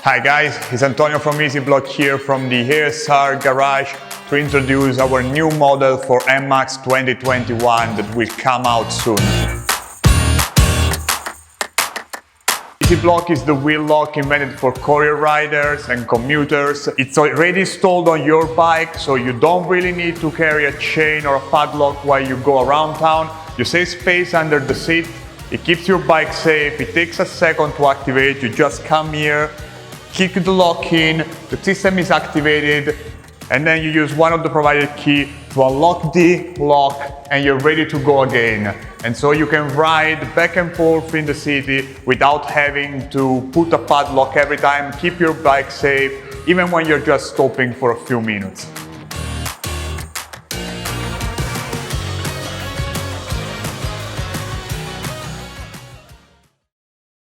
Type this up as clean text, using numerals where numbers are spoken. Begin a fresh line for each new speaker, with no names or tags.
Hi guys, it's Antonio from EasyBlock here from the ASR garage to introduce our new model for Nmax 2021 that will come out soon. EasyBlock is the wheel lock invented for courier riders and commuters. It's already installed on your bike, so you don't really need to carry a chain or a padlock while you go around town. You save space under the seat, it keeps your bike safe, it takes a second to activate. You just come here, kick the lock in, the system is activated, and then you use one of the provided key to unlock the lock and you're ready to go again. And so you can ride back and forth in the city without having to put a padlock every time, keep your bike safe, even when you're just stopping for a few minutes.